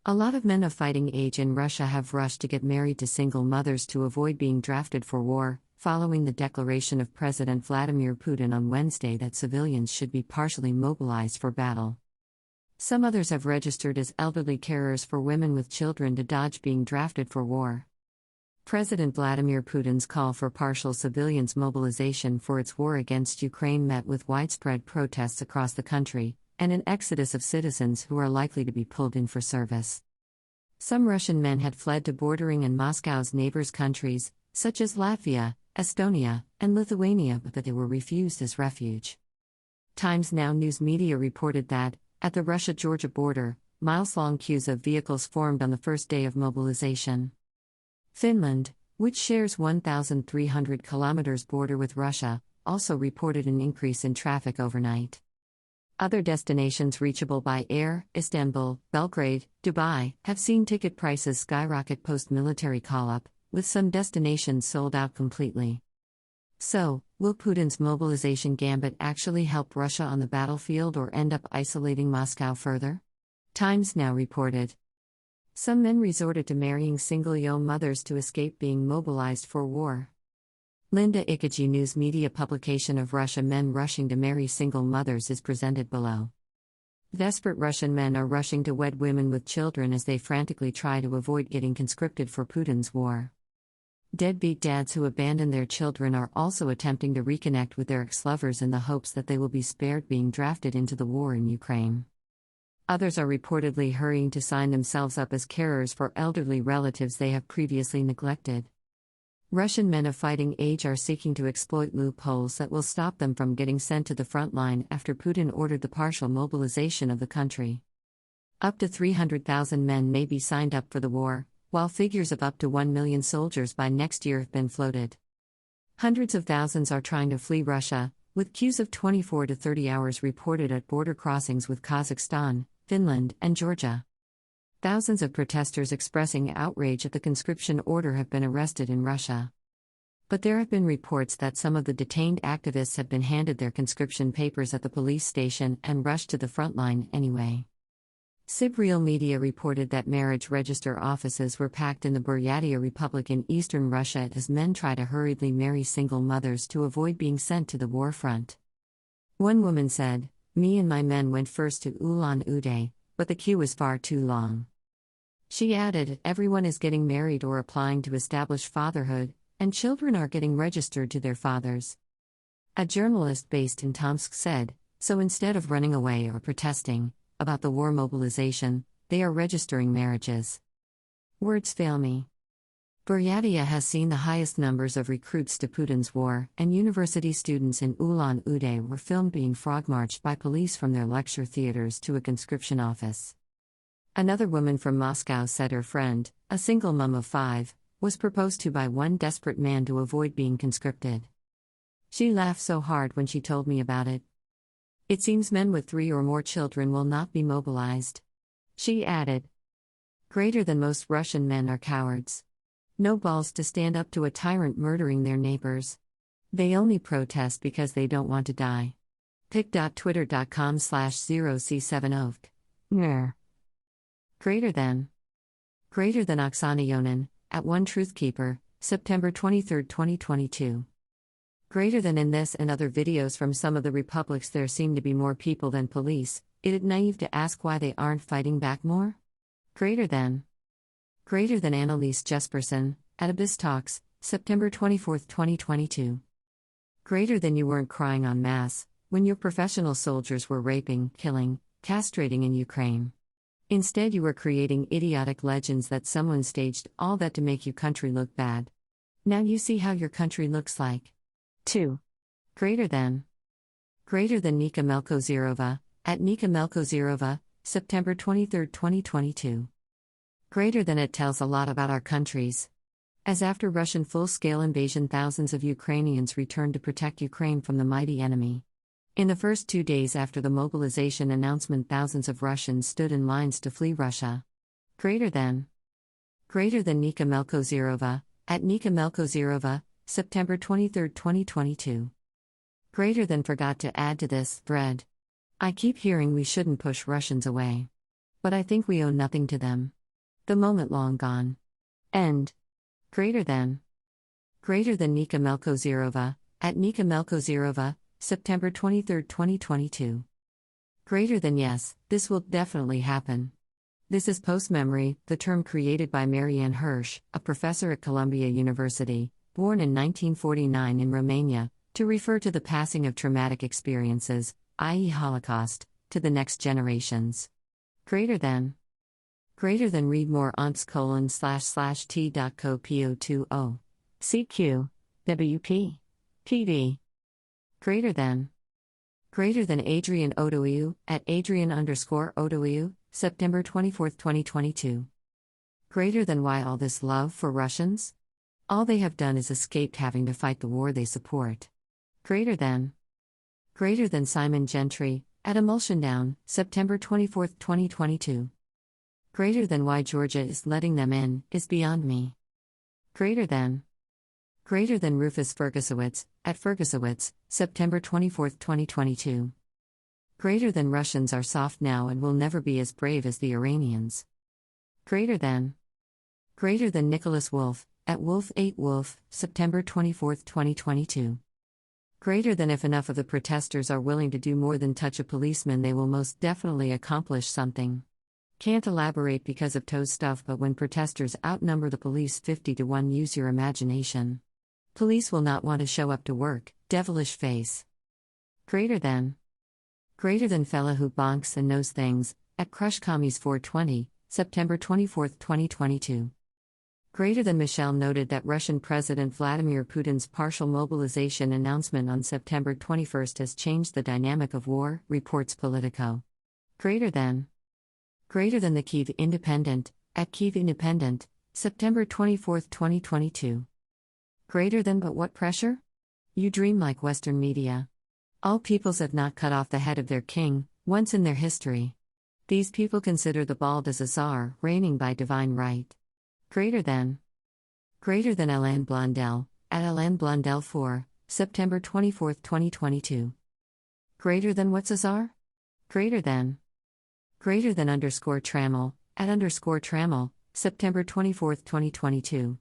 A lot of men of fighting age in Russia have rushed to get married to single mothers to avoid being drafted for war, following the declaration of President Vladimir Putin on Wednesday that civilians should be partially mobilized for battle. Some others have registered as elderly carers for women with children to dodge being drafted for war. President Vladimir Putin's call for partial civilians' mobilization for its war against Ukraine met with widespread protests across the country, and an exodus of citizens who are likely to be pulled in for service. Some Russian men had fled to bordering and Moscow's neighbors' countries, such as Latvia, Estonia, and Lithuania, but they were refused as refuge. Times Now news media reported that, at the Russia-Georgia border, miles-long queues of vehicles formed on the first day of mobilization. Finland, which shares 1,300 kilometers border with Russia, also reported an increase in traffic overnight. Other destinations reachable by air, Istanbul, Belgrade, Dubai, have seen ticket prices skyrocket post-military call-up, with some destinations sold out completely. So, will Putin's mobilization gambit actually help Russia on the battlefield or end up isolating Moscow further? Times Now reported. Some men resorted to marrying single mothers to escape being mobilized for war. Linda Ikaji news media publication of Russia men rushing to marry single mothers is presented below. Desperate Russian men are rushing to wed women with children as they frantically try to avoid getting conscripted for Putin's war. Deadbeat dads who abandon their children are also attempting to reconnect with their ex-lovers in the hopes that they will be spared being drafted into the war in Ukraine. Others are reportedly hurrying to sign themselves up as carers for elderly relatives they have previously neglected. Russian men of fighting age are seeking to exploit loopholes that will stop them from getting sent to the front line after Putin ordered the partial mobilization of the country. Up to 300,000 men may be signed up for the war, while figures of up to 1 million soldiers by next year have been floated. Hundreds of thousands are trying to flee Russia, with queues of 24 to 30 hours reported at border crossings with Kazakhstan, Finland, and Georgia. Thousands of protesters expressing outrage at the conscription order have been arrested in Russia. But there have been reports that some of the detained activists have been handed their conscription papers at the police station and rushed to the front line anyway. Real Media reported that marriage register offices were packed in the Buryatia Republic in eastern Russia as men try to hurriedly marry single mothers to avoid being sent to the war front. One woman said, "Me and my men went first to Ulan-Ude, but the queue was far too long." She added, "Everyone is getting married or applying to establish fatherhood, and children are getting registered to their fathers." A journalist based in Tomsk said, "So instead of running away or protesting about the war mobilization, they are registering marriages." Words fail me. Buryatia has seen the highest numbers of recruits to Putin's war, and university students in Ulan-Ude were filmed being frog-marched by police from their lecture theaters to a conscription office. Another woman from Moscow said her friend, a single mom of 5, was proposed to by one desperate man to avoid being conscripted. She laughed so hard when she told me about it. "It seems men with 3 or more children will not be mobilized." She added, "Greater than most Russian men are cowards. No balls to stand up to a tyrant murdering their neighbors. They only protest because they don't want to die." pic.twitter.com/0c7ovk. Greater than Oksana Yonin, at One Truth Keeper, September 23, 2022. Greater than in this and other videos from some of the republics there seem to be more people than police. Is it naive to ask why they aren't fighting back more? Greater than Annalise Jesperson, at Abyss Talks, September 24, 2022. Greater than you weren't crying en masse when your professional soldiers were raping, killing, castrating in Ukraine. Instead you were creating idiotic legends that someone staged all that to make your country look bad. Now you see how your country looks like. 2. Greater than Nika Melkozirova, at Nika Melkozirova, September 23, 2022. Greater than it tells a lot about our countries. As after Russian full-scale invasion, thousands of Ukrainians returned to protect Ukraine from the mighty enemy. In the first 2 days after the mobilization announcement, thousands of Russians stood in lines to flee Russia. Greater than Nika Melkozirova, at Nika Melkozirova, September 23, 2022. Greater than forgot to add to this thread. I keep hearing we shouldn't push Russians away. But I think we owe nothing to them. The moment long gone. End. Greater than. Greater than Nika Melkozerova, at Nika Melkozerova, September 23, 2022. Greater than yes, this will definitely happen. This is post-memory, the term created by Marianne Hirsch, a professor at Columbia University, born in 1949 in Romania, to refer to the passing of traumatic experiences, i.e. Holocaust, to the next generations. Greater than. Greater than read more onts://t.co.po20. CQ. WP. PD. Greater than. Greater than Adrian Odoiu, at Adrian_Odoiu, September 24, 2022. Greater than why all this love for Russians? All they have done is escaped having to fight the war they support. Greater than. Greater than Simon Gentry, at Emulsion Down, September 24, 2022. Greater than why Georgia is letting them in, is beyond me. Greater than. Greater than Rufus Fergusowitz, at Fergusowitz, September 24, 2022. Greater than Russians are soft now and will never be as brave as the Iranians. Greater than. Greater than Nicholas Wolf, at Wolf8Wolf, September 24, 2022. Greater than if enough of the protesters are willing to do more than touch a policeman, they will most definitely accomplish something. Can't elaborate because of toe stuff, but when protesters outnumber the police 50-1, use your imagination. Police will not want to show up to work, devilish face. Greater than. Greater than fella who bonks and knows things, at Crush Commies 420, September 24, 2022. Greater than Michelle noted that Russian President Vladimir Putin's partial mobilization announcement on September 21 has changed the dynamic of war, reports Politico. Greater than. Greater than the Kyiv Independent, at Kyiv Independent, September 24, 2022. Greater than but what pressure? You dream like Western media. All peoples have not cut off the head of their king, once in their history. These people consider the bald as a czar, reigning by divine right. Greater than. Greater than Alain Blondel, at Alain Blondel 4, September 24, 2022. Greater than what's a czar? Greater than. Greater than _Trammell, at _Trammell, September 24, 2022.